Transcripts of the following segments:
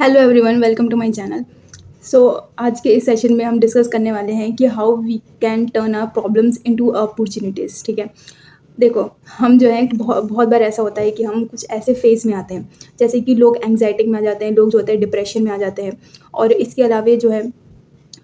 Hello everyone, welcome to my channel. So आज के इस सेशन में हम डिस्कस करने वाले हैं कि how we can turn our problems into opportunities. ठीक है, देखो, हम जो है बहुत बहुत बार ऐसा होता है कि हम कुछ ऐसे फेज़ में आते हैं, जैसे कि लोग एंग्जायटी में आ जाते हैं, लोग जो होते हैं डिप्रेशन में आ जाते हैं। और इसके अलावा जो है,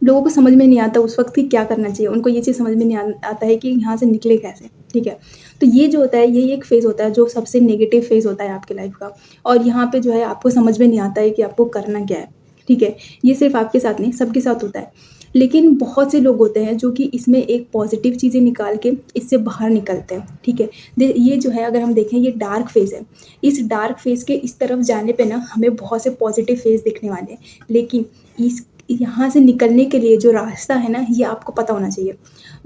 लोगों को समझ में नहीं आता उस वक़्त कि क्या करना चाहिए। उनको ये चीज़ समझ में नहीं आता है कि यहाँ से निकले कैसे, ठीक है? तो ये जो होता है, यही एक फ़ेज़ होता है जो सबसे नेगेटिव फ़ेज़ होता है आपकी लाइफ़ का। और यहाँ पे जो है आपको समझ में नहीं आता है कि आपको करना क्या है, ठीक है? ये सिर्फ़ आपके साथ नहीं, सबके साथ होता है। लेकिन बहुत से लोग होते हैं जो कि इसमें एक पॉज़िटिव चीज़ें निकाल के इससे बाहर निकलते हैं, ठीक है? ये जो है, अगर हम देखें, ये डार्क फ़ेज़ है। इस डार्क फ़ेज़ के इस तरफ जाने पे ना हमें बहुत से पॉज़िटिव फ़ेज़ दिखने वाले हैं। लेकिन इस यहाँ से निकलने के लिए जो रास्ता है ना, ये आपको पता होना चाहिए।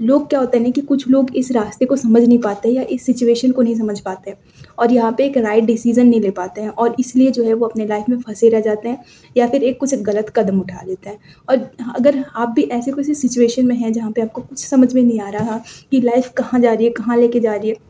लोग क्या होता है ना कि कुछ लोग इस रास्ते को समझ नहीं पाते या इस सिचुएशन को नहीं समझ पाते और यहाँ पे एक राइट डिसीज़न नहीं ले पाते हैं, और इसलिए जो है वो अपने लाइफ में फँसे रह जाते हैं या फिर एक कुछ गलत कदम उठा लेते हैं। और अगर आप भी ऐसे किसी सिचुएशन में हैं जहाँ पे आपको कुछ समझ में नहीं आ रहा कि लाइफ कहाँ जा रही है, कहाँ लेके जा रही है,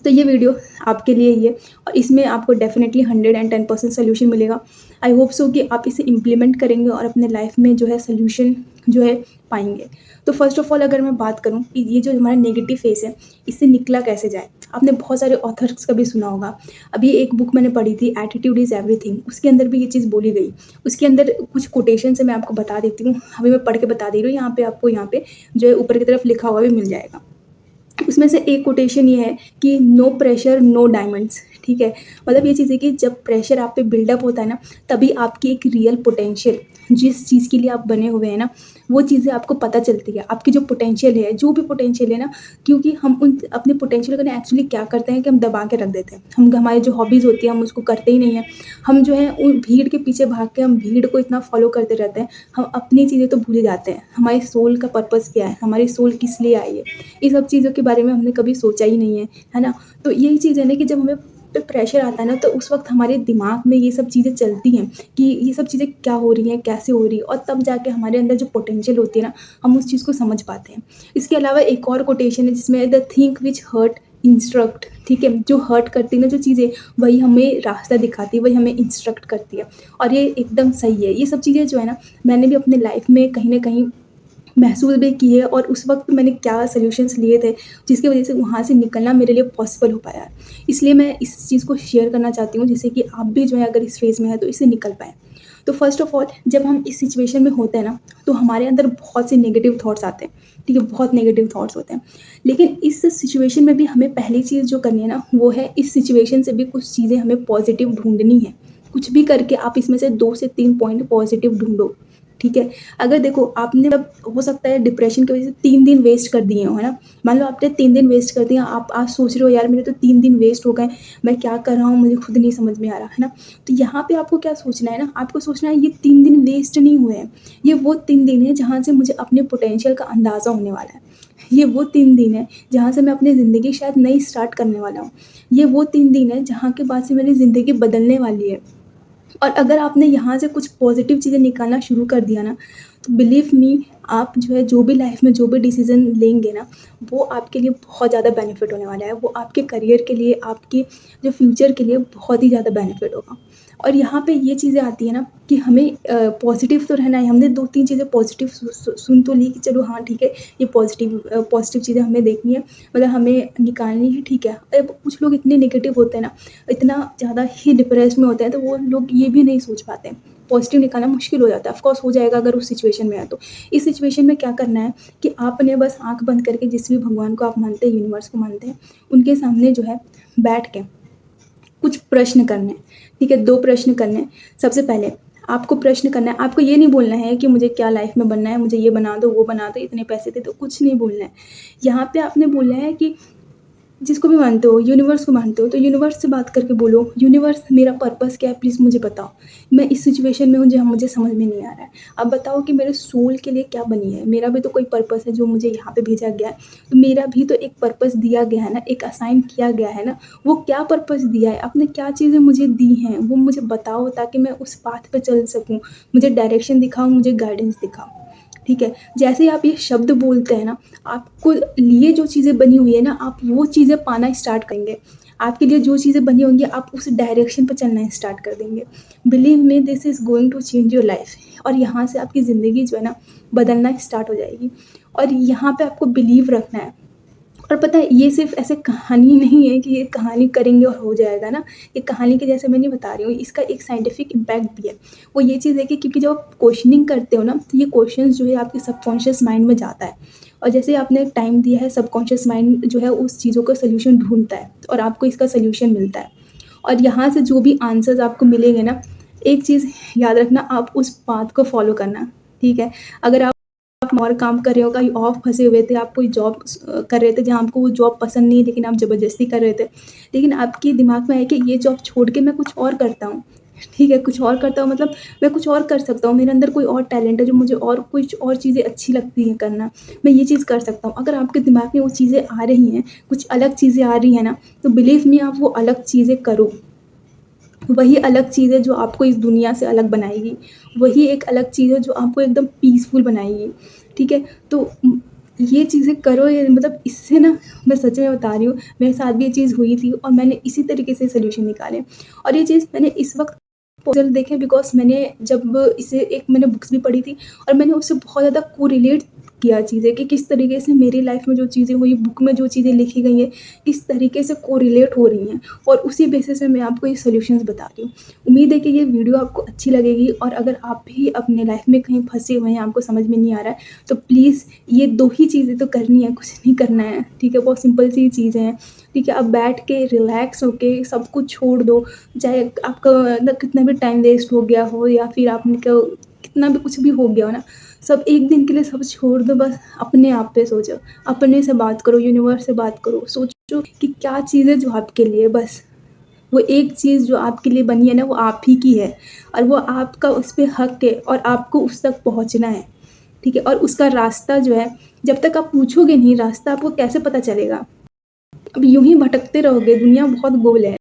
तो ये वीडियो आपके लिए ही है और इसमें आपको डेफ़िनेटली 110% सॉल्यूशन मिलेगा। आई होप सो कि आप इसे इम्प्लीमेंट करेंगे और अपने लाइफ में जो है सॉल्यूशन जो है पाएँगे। तो फर्स्ट ऑफ ऑल, अगर मैं बात करूँ कि ये जो हमारा नेगेटिव फ़ेज़ है, इससे निकला कैसे जाए? आपने बहुत सारे ऑथर्स का भी सुना होगा। अभी एक बुक मैंने पढ़ी थी, एटीट्यूड इज़ एवरीथिंग, उसके अंदर भी ये चीज़ बोली गई। उसके अंदर कुछ कोटेशन से मैं आपको बता देती हूँ, अभी मैं पढ़ के बता दे रही हूँ, यहाँ पे आपको यहाँ पे जो है ऊपर की तरफ लिखा हुआ भी मिल जाएगा। उसमें से एक कोटेशन ये है कि नो प्रेशर नो डायमंड्स, ठीक है? मतलब ये चीज़ है कि जब प्रेशर आप पे बिल्डअप होता है ना, तभी आपकी एक रियल पोटेंशियल, जिस चीज़ के लिए आप बने हुए हैं ना, वो चीज़ें आपको पता चलती है। आपकी जो पोटेंशियल है, जो भी पोटेंशियल है ना, क्योंकि हम उन अपने पोटेंशियल को ना एक्चुअली क्या करते हैं कि हम दबा के रख देते हैं। हम हमारी जो हॉबीज़ होती है हम उसको करते ही नहीं हैं। हम जो है उन भीड़ के पीछे भाग के हम भीड़ को इतना फॉलो करते रहते हैं, हम अपनी चीज़ें तो भूल ही जाते हैं। हमारी सोल का पर्पज़ क्या है? हमारी सोल किस लिए आई है? ये सब चीज़ों के बारे में हमने कभी सोचा ही नहीं है ना? तो यही चीज़ है ना कि जब हमें पे प्रेशर आता है ना, तो उस वक़्त हमारे दिमाग में ये सब चीज़ें चलती हैं कि ये सब चीज़ें क्या हो रही हैं, कैसे हो रही है, और तब जाके हमारे अंदर जो पोटेंशियल होती है ना, हम उस चीज़ को समझ पाते हैं। इसके अलावा एक और कोटेशन है जिसमें the think which hurt instruct, ठीक है? जो हर्ट करती है ना जो चीज़ें, वही हमें रास्ता दिखाती है, वही हमें इंस्ट्रक्ट करती है, और ये एकदम सही है। ये सब चीज़ें जो है ना, मैंने भी अपने लाइफ़ में कहीं न कहीं महसूस भी की है, और उस वक़्त मैंने क्या सॉल्यूशंस लिए थे, जिसकी वज़ह से वहाँ से निकलना मेरे लिए पॉसिबल हो पाया है। इसलिए मैं इस चीज़ को शेयर करना चाहती हूँ, जिससे कि आप भी जो है अगर इस फ़ेज़ में हैं तो इससे निकल पाएँ। तो फ़र्स्ट ऑफ़ ऑल, जब हम इस सिचुएशन में होते हैं ना, तो हमारे अंदर बहुत से नेगेटिव थॉट्स आते हैं, ठीक है? बहुत नेगेटिव थॉट्स होते हैं। लेकिन इस सिचुएशन में भी हमें पहली चीज़ जो करनी है ना, वो है इस सिचुएशन से भी कुछ चीज़ें हमें पॉज़िटिव ढूँढनी है। कुछ भी करके आप इसमें से 2 से 3 पॉइंट पॉज़िटिव ढूँढो, ठीक है? अगर देखो, आपने मतलब हो सकता है डिप्रेशन की वज़ह से 3 दिन वेस्ट कर दिए हों, है ना? मान लो आपने 3 दिन वेस्ट कर दिए, आप आज सोच रहे हो यार मेरे तो 3 दिन वेस्ट हो गए, मैं क्या कर रहा हूँ मुझे खुद नहीं समझ में आ रहा, है ना? तो यहाँ पे आपको क्या सोचना है ना, आपको सोचना है ये 3 दिन वेस्ट नहीं हुए हैं। ये वो 3 दिन हैं जहाँ से मुझे अपने पोटेंशियल का अंदाज़ा होने वाला है। ये वो 3 दिन हैं जहाँ से मैं अपनी ज़िंदगी शायद नई स्टार्ट करने वाला हूँ। ये वो 3 दिन हैं जहाँ के बाद से मेरी ज़िंदगी बदलने वाली है। और अगर आपने यहाँ से कुछ पॉज़िटिव चीज़ें निकालना शुरू कर दिया ना, तो बिलीव मी, आप जो है जो भी लाइफ़ में जो भी डिसीज़न लेंगे ना, वो आपके लिए बहुत ज़्यादा बेनिफिट होने वाला है। वो आपके करियर के लिए, आपके जो फ्यूचर के लिए बहुत ही ज़्यादा बेनिफिट होगा। और यहाँ पे ये चीज़ें आती हैं ना कि हमें पॉज़िटिव तो रहना है। हमने 2-3 चीज़ें पॉज़िटिव सुन तो ली कि चलो हाँ ठीक है, ये पॉज़िटिव चीज़ें हमें देखनी है, मतलब हमें निकालनी है, ठीक है। अब कुछ लोग इतने नेगेटिव होते हैं ना, इतना ज़्यादा ही डिप्रेस्ड में होते हैं, तो वो लोग ये भी नहीं सोच पाते हैं। पॉज़िटिव निकालना मुश्किल हो जाता है, ऑफ़ कोर्स हो जाएगा अगर उस सिचुएशन में है तो। इस सिचुएशन में क्या करना है कि आपने बस आँख बंद करके जिस भी भगवान को आप मानते हैं, यूनिवर्स को मानते हैं, उनके सामने जो है बैठ के कुछ प्रश्न करने हैं, ठीक है? 2 प्रश्न करने हैं। सबसे पहले आपको प्रश्न करना है, आपको ये नहीं बोलना है कि मुझे क्या लाइफ़ में बनना है, मुझे ये बना दो, वो बना दो, इतने पैसे दे दो, कुछ नहीं बोलना है। यहाँ पे आपने बोलना है कि जिसको भी मानते हो, यूनिवर्स को मानते हो, तो यूनिवर्स से बात करके बोलो, यूनिवर्स मेरा पर्पस क्या है प्लीज़ मुझे बताओ। मैं इस सिचुएशन में हूँ जहाँ मुझे समझ में नहीं आ रहा है। अब बताओ कि मेरे सोल के लिए क्या बनी है? मेरा भी तो कोई पर्पस है जो मुझे यहाँ पे भेजा गया है। तो मेरा भी तो एक पर्पस दिया गया है ना, एक असाइन किया गया है ना। वो क्या पर्पस दिया है? आपने क्या चीज़ें मुझे दी हैं? वो मुझे बताओ ताकि मैं उस पाथ पे चल सकूँ। मुझे डायरेक्शन दिखाओ, मुझे गाइडेंस दिखाओ। ठीक है? जैसे ही आप ये शब्द बोलते हैं ना, आपको लिए जो चीज़ें बनी हुई है ना, आप वो चीज़ें पाना स्टार्ट करेंगे। आपके लिए जो चीज़ें बनी होंगी आप उस डायरेक्शन पे चलना स्टार्ट कर देंगे। Believe me this is going to change your life और यहाँ से आपकी ज़िंदगी जो है ना बदलना स्टार्ट हो जाएगी और यहाँ पे आपको बिलीव रखना है। और पता है ये सिर्फ़ ऐसे कहानी नहीं है कि ये कहानी करेंगे और हो जाएगा ना, ये कहानी के जैसे मैं नहीं बता रही हूँ, इसका एक साइंटिफिक इम्पैक्ट भी है। वो ये चीज़ है कि क्योंकि जब आप क्वेश्चनिंग करते हो ना, तो ये क्वेश्चंस जो है आपके सबकॉन्शियस माइंड में जाता है और जैसे आपने टाइम दिया है, सबकॉन्शियस माइंड जो है उस चीज़ों का सॉल्यूशन ढूँढता है और आपको इसका सॉल्यूशन मिलता है। और यहाँ से जो भी आंसर्स आपको मिलेंगे ना, एक चीज़ याद रखना आप उस पाथ को फ़ॉलो करना, ठीक है? अगर आप और काम कर रहे हो, कहीं और फँसे हुए थे, आप कोई जॉब कर रहे थे जहाँ आपको वो जॉब पसंद नहीं है लेकिन आप ज़बरदस्ती कर रहे थे। लेकिन आपके दिमाग में है कि ये जॉब छोड़ के मैं कुछ और करता हूँ, ठीक है? कुछ और करता हूँ मतलब मैं कुछ और कर सकता हूँ, मेरे अंदर कोई और टैलेंट है जो मुझे और कुछ और चीज़ें अच्छी लगती हैं करना, मैं ये चीज़ कर सकता हूँ। अगर आपके दिमाग में वो चीज़ें आ रही हैं, कुछ अलग चीज़ें आ रही हैं ना, तो बिलीव मी आप वो अलग चीज़ें करो। वही अलग चीज़ है जो आपको इस दुनिया से अलग बनाएगी। वही एक अलग चीज़ है जो आपको एकदम पीसफुल बनाएगी, ठीक है? तो ये चीज़ें करो ये मतलब इससे ना मैं सच में बता रही हूँ, मेरे साथ भी ये चीज़ हुई थी और मैंने इसी तरीके से सॉल्यूशन निकाले और ये चीज़ मैंने इस वक़्त पॉसिबल देखे बिकॉज़ मैंने जब इसे एक मैंने बुक्स भी पढ़ी थी और मैंने उससे बहुत ज़्यादा कोरिलेट किया चीज़ें कि किस तरीके से मेरी लाइफ़ में जो चीज़ें हुई, बुक में जो चीज़ें लिखी गई हैं, किस तरीके से कोरिलेट हो रही हैं। और उसी बेसिस पे मैं आपको ये सॉल्यूशंस बता रही हूँ। उम्मीद है कि ये वीडियो आपको अच्छी लगेगी और अगर आप भी अपने लाइफ में कहीं फँसे हुए हैं, आपको समझ में नहीं आ रहा है, तो प्लीज़ ये 2 ही चीज़ें तो करनी है, कुछ नहीं करना है, ठीक है? बहुत सिंपल सी चीज़ें हैं, ठीक है? आप बैठ के रिलैक्स होके सब कुछ छोड़ दो, चाहे आपका मतलब कितना भी टाइम वेस्ट हो गया हो या फिर आपको कितना भी कुछ भी हो गया हो ना, सब एक दिन के लिए सब छोड़ दो, बस अपने आप पे सोचो, अपने से बात करो, यूनिवर्स से बात करो, सोचो कि क्या चीज़ है जो आपके लिए बस वो एक चीज़ जो आपके लिए बनी है ना वो आप ही की है और वो आपका उस पे हक है और आपको उस तक पहुँचना है, ठीक है? और उसका रास्ता जो है जब तक आप पूछोगे नहीं रास्ता आपको कैसे पता चलेगा? अब यूँ ही भटकते रहोगे, दुनिया बहुत गोल है।